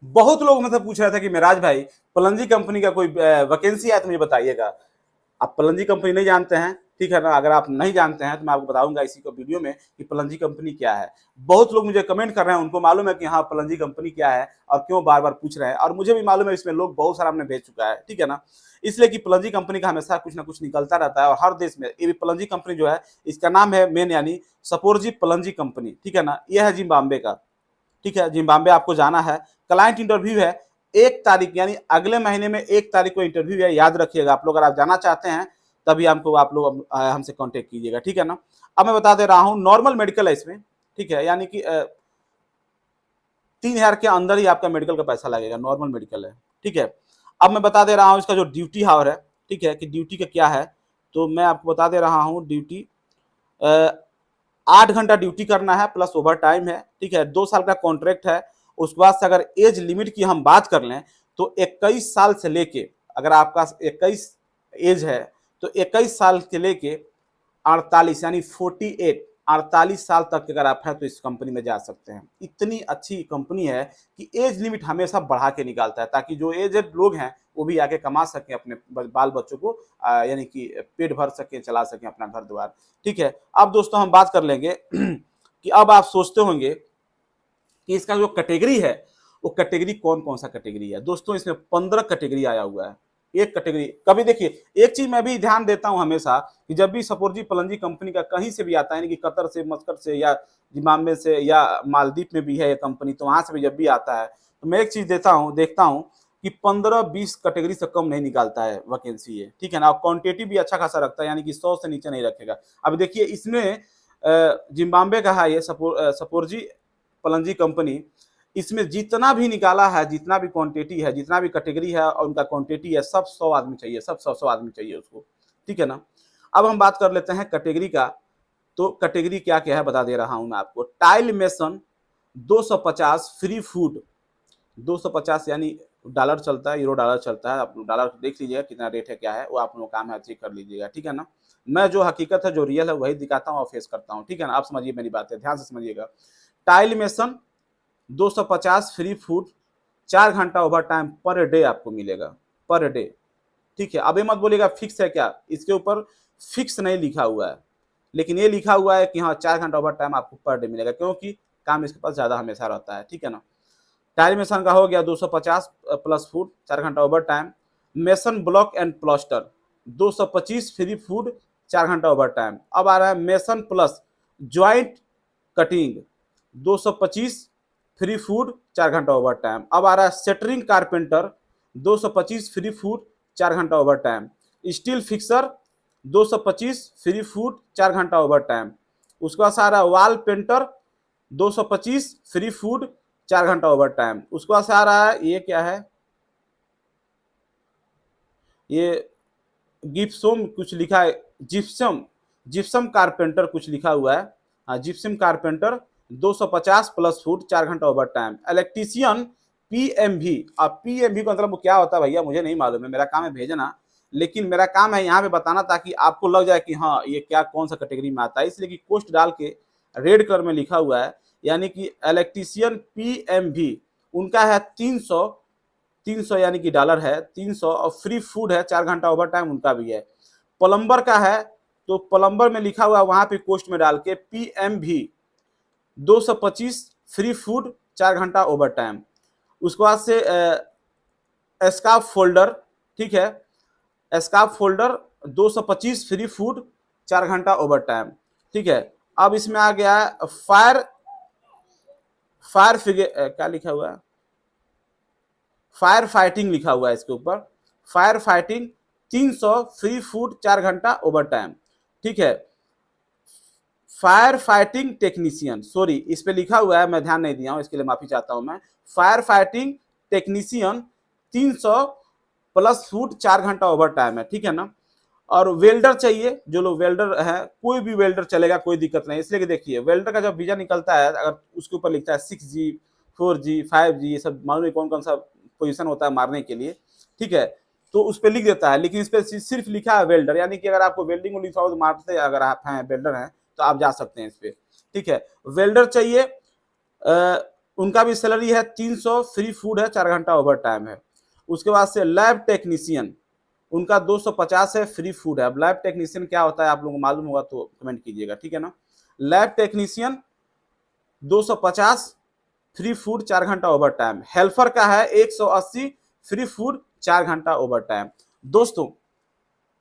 बहुत लोग मुझसे पूछ रहे थे कि मेराज भाई पलंजी कंपनी का कोई वैकेंसी है तो मुझे बताइएगा। आप पलंजी कंपनी नहीं जानते हैं, ठीक है ना। अगर आप नहीं जानते हैं तो मैं आपको बताऊंगा इसी को वीडियो में कि पलंजी कंपनी क्या है। बहुत लोग मुझे कमेंट कर रहे हैं, उनको मालूम है कि हाँ पलंजी कंपनी क्या है और क्यों बार बार पूछ रहे हैं, और मुझे भी मालूम है इसमें लोग बहुत सारा हमने भेज चुका है, ठीक है ना। इसलिए कि पलंजी कंपनी का हमेशा कुछ ना कुछ निकलता रहता है और हर देश में ये भी पलंजी कंपनी जो है इसका नाम है मेन यानी सपोरजी पलंजी कंपनी, ठीक है ना। यह है जिम्बाब्वे का, ठीक है। जिम्बाब्वे आपको जाना है, क्लाइंट इंटरव्यू है 1 तारीख यानी अगले महीने में 1 तारीख को इंटरव्यू है, याद रखिएगा आप लोग। अगर आप जाना चाहते हैं तभी हमको आप लोग हमसे कांटेक्ट कीजिएगा, ठीक है ना। अब मैं बता दे रहा हूँ नॉर्मल मेडिकल है इसमें, ठीक है, यानी कि 3,000 के अंदर ही आपका मेडिकल का पैसा लगेगा, नॉर्मल मेडिकल है, ठीक है। अब मैं बता दे रहा हूँ इसका जो ड्यूटी हावर है, ठीक है, कि ड्यूटी का क्या है। तो मैं आपको बता दे रहा हूँ ड्यूटी 8 घंटा ड्यूटी करना है प्लस ओवर टाइम है, ठीक है। 2 साल का कॉन्ट्रैक्ट है। उसके बाद से अगर एज लिमिट की हम बात कर लें तो 21 साल से लेके, अगर आपका 21 एज है तो 21 साल के लेके 48 यानी 48 48 साल तक अगर आप हैं तो इस कंपनी में जा सकते हैं। इतनी अच्छी कंपनी है कि एज लिमिट हमेशा बढ़ा के निकालता है ताकि जो एजेड लोग हैं वो भी आके कमा सकें, अपने बाल बच्चों को यानी कि पेट भर सकें, चला सकें अपना घर द्वार, ठीक है। अब दोस्तों हम बात कर लेंगे कि अब आप सोचते होंगे कि इसका जो कैटेगरी है वो कैटेगरी कौन कौन सा कैटेगरी है। दोस्तों इसमें 15 कैटेगरी आया हुआ है। एक कैटेगरी कभी देखिए, एक चीज मैं भी ध्यान देता हूं हमेशा कि जब भी सपोर्जी पलंजी कंपनी का कहीं से भी आता है, यानी कि कतर से, मस्कट से या जिम्बाब्वे से या मालदीव में भी है ये कंपनी, तो वहां से भी जब भी आता है तो मैं एक चीज देखता हूँ कि 15-20 कैटेगरी से कम नहीं निकालता है वैकेंसी है, ठीक है ना। और क्वांटिटी भी अच्छा खासा रखता है, यानी कि 100 से नीचे नहीं रखेगा। अब देखिए इसमें जिम्बाब्वे का है ये सपोर्जी पलंजी कंपनी। इसमें जितना भी निकाला है, जितना भी क्वांटिटी है, जितना भी कैटेगरी है और उनका क्वांटिटी है, सब 100 आदमी चाहिए, सब 100 आदमी चाहिए उसको, ठीक है ना। अब हम बात कर लेते हैं कैटेगरी का। तो कैटेगरी क्या क्या है बता दे रहा हूं मैं आपको। टाइल मेसन 250 फ्री फूड, 250 यानी डॉलर चलता है, यूरो डॉलर चलता है। आप डॉलर देख लीजिएगा कितना रेट है, क्या है, वो आप लोग काम है चेक कर लीजिएगा, ठीक है ना। मैं जो हकीकत है, जो रियल है वही दिखाता हूँ और फेस करता हूँ, ठीक है ना। आप समझिए मेरी बात है, ध्यान से समझिएगा। टाइल मेसन 250 फ्री फूड, 4 घंटा ओवर टाइम पर डे आपको मिलेगा, पर डे, ठीक है। अब ये मत बोलिएगा फिक्स है क्या, इसके ऊपर फिक्स नहीं लिखा हुआ है, लेकिन ये लिखा हुआ है कि हाँ 4 घंटा ओवर टाइम आपको पर डे मिलेगा, क्योंकि काम इसके पास ज्यादा हमेशा रहता है, ठीक है ना। टाइल मेसन का हो गया 250 प्लस फूड, 4 घंटा over time. Mason block and plaster 225 free food, 4 घंटा ओवर टाइम। अब आ रहा है mason plus joint cutting 225 free food, 4 घंटा ओवर टाइम। अब आ रहा है सेटरिंग कारपेंटर 225 फ्री फूड, 4 घंटा over time. Steel fixer 225 free food, 4 घंटा ओवर टाइम। उसके बाद आ रहा है वाल पेंटर 225 फ्री फूड, 4 घंटा ओवर टाइम। उसके बाद आ रहा है ये क्या है, ये गिप्सोम कुछ लिखा है, जिप्सम, जिप्सम कारपेंटर कुछ लिखा हुआ है। हाँ जिप्सम कारपेंटर 250 प्लस फूड, 4 घंटा ओवर टाइम। इलेक्ट्रीशियन पीएमवी, अब पीएमवी का मतलब क्या होता है भैया मुझे नहीं मालूम है, मेरा काम है भेजना, लेकिन मेरा काम है यहाँ पे बताना ताकि आपको लग जाए कि हाँ ये क्या कौन सा कैटेगरी में आता है, इसलिए कि पोस्ट डाल के रेड कलर में लिखा हुआ है। यानी कि इलेक्ट्रीशियन पीएमवी उनका है 300, 300 यानी कि डॉलर है 300, और फ्री फूड है, 4 घंटा ओवर टाइम उनका भी है। प्लम्बर का है तो प्लम्बर में लिखा हुआ वहां पे पोस्ट में डाल के पीएमवी 225 फ्री फूड, 4 घंटा ओवर टाइम। उसके बाद से स्काफ फोल्डर, ठीक है, स्काफ फोल्डर 225 फ्री फूड, 4 घंटा ओवर टाइम, ठीक है। अब इसमें आ गया फायर, फायर फिगे क्या लिखा हुआ है, फायर फाइटिंग लिखा हुआ है इसके ऊपर। फायर फाइटिंग 300 फ्री फूड, 4 घंटा ओवर टाइम, ठीक है। फायर फाइटिंग टेक्नीशियन, सॉरी इस पे लिखा हुआ है मैं ध्यान नहीं दिया हूं, इसके लिए माफी चाहता हूं मैं। Fire fighting technician 300 plus food, 4 घंटा ओवर टाइम है, ठीक है ना। और वेल्डर चाहिए, जो लोग वेल्डर है कोई भी वेल्डर चलेगा, कोई दिक्कत नहीं। इसलिए कि देखिए वेल्डर का जब वीजा निकलता है, अगर उसके ऊपर लिखता है 6G 4G 5G, ये सब मालूम नहीं कौन कौन सा पोजीशन होता है मारने के लिए, ठीक है, तो उस पर लिख देता है। लेकिन इस पर सिर्फ लिखा है वेल्डर, यानी कि अगर आपको वेल्डिंग लिखा हो तो मारते, अगर आप हैं वेल्डर हैं तो आप जा सकते हैं इस पर, ठीक है। वेल्डर चाहिए उनका भी सैलरी है 300, फ्री फूड है, 4 घंटा ओवर टाइम है। उसके बाद से लैब टेक्नीशियन, उनका 250 है, फ्री फूड है। अब लैब टेक्नीशियन क्या होता है आप लोगों को मालूम होगा तो कमेंट कीजिएगा, ठीक है ना। लैब टेक्नीशियन 250, फ्री फूड, 4 घंटा ओवर टाइम। हेल्पर का है 180, फ्री फूड, 4 घंटा ओवर टाइम। दोस्तों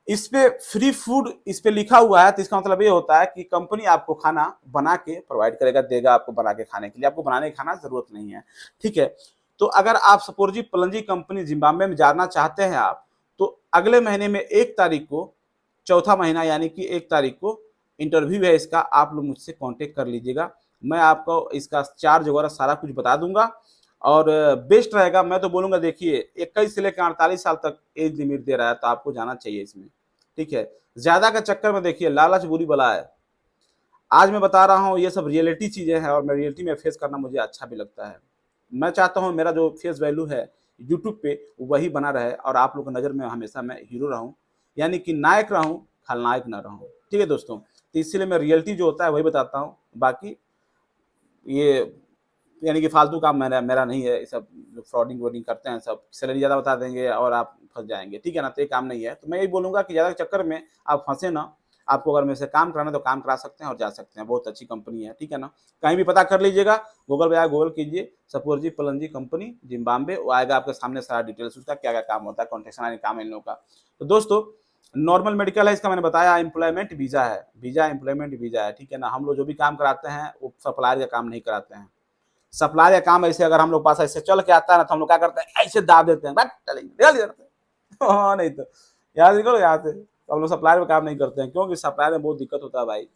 इस पे फ्री फूड इस पे लिखा हुआ है तो इसका मतलब ये होता है कि कंपनी आपको खाना बना के प्रोवाइड करेगा, देगा आपको बना के खाने के लिए, आपको बनाने की खाना जरूरत नहीं है, ठीक है। तो अगर आप सपोज जी पलंजी कंपनी जिम्बाब्वे में जाना चाहते हैं आप, तो अगले महीने में 1 तारीख को, चौथा महीना यानी कि 1 तारीख को इंटरव्यू है इसका। आप लोग मुझसे कांटेक्ट कर लीजिएगा, मैं आपको इसका चार्ज वगैरह सारा कुछ बता दूंगा। और बेस्ट रहेगा, मैं तो बोलूंगा देखिए 21 से लेकर 48 साल तक एज लिमिट दे रहा है तो आपको जाना चाहिए इसमें, ठीक है। ज्यादा के चक्कर में देखिए लालच बुरी बला है। आज मैं बता रहा हूँ ये सब रियलिटी चीजें हैं और मैं रियलिटी में फेस करना मुझे अच्छा भी लगता है। मैं चाहता हूँ मेरा जो फेस वैल्यू है यूट्यूब पे वही बना रहे और आप लोगों की नज़र में हमेशा मैं हीरो रहूँ, यानी कि नायक रहूँ, खलनायक ना रहूँ, ठीक है दोस्तों। तो इसीलिए मैं रियलिटी जो होता है वही बताता हूँ, बाकी ये यानी कि फालतू काम मेरा मेरा नहीं है। ये सब जो फ्रॉडिंग वॉडिंग करते हैं सब सैलरी ज़्यादा बता देंगे और आप फंस जाएंगे, ठीक है ना। तो ये काम नहीं है, तो मैं यही बोलूँगा कि ज़्यादा के चक्कर में आप फंसे ना। आपको अगर मेरे से काम कराना है तो काम करा सकते हैं और जा सकते हैं, बहुत अच्छी कंपनी है, ठीक है ना। कहीं भी पता कर लीजिएगा, गूगल पे आया गूगल कीजिए सपूरजी पलंजी कंपनी जिम्बाब्वे, वो आएगा आपके सामने सारा डिटेल्स उसका क्या क्या काम होता है, कॉन्ट्रेक्शन काम है इन लोगों का। तो दोस्तों नॉर्मल मेडिकल है, इसका मैंने बताया, एम्प्लॉयमेंट वीजा है, वीजा एम्प्लॉयमेंट वीजा है, ठीक है ना। हम लोग जो भी काम कराते हैं वो सप्लायर का काम नहीं कराते हैं। सप्लायर का काम ऐसे अगर हम लोग पास ऐसे चल के आता है ना तो हम लोग क्या करते हैं, ऐसे दाब देते हैं, हाँ नहीं तो याद करो यहाँ से। तो हम लोग सप्लायर में काम नहीं करते हैं क्योंकि सप्लायर में बहुत दिक्कत होता है भाई,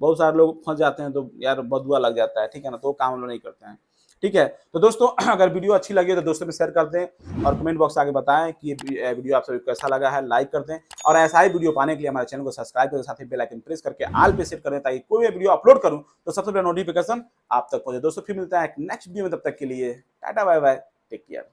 बहुत सारे लोग फंस जाते हैं तो यार बदुआ लग जाता है, ठीक है ना। तो वो काम हम लोग नहीं करते हैं, ठीक है। तो दोस्तों अगर वीडियो अच्छी लगी तो दोस्तों में शेयर कर दें और कमेंट बॉक्स आके बताएं कि ये वीडियो आप सभी को कैसा लगा है, लाइक कर दें और ऐसा ही वीडियो पाने के लिए हमारे चैनल को सब्सक्राइब करें, साथ ही बेल आइकन प्रेस करके ऑल पे सेट करें ताकि कोई भी वीडियो अपलोड करूं तो सबसे पहले नोटिफिकेशन आप तक पहुंचे। दोस्तों फिर मिलता है नेक्स्ट वीडियो में, तब तक के लिए tata bye bye, take care.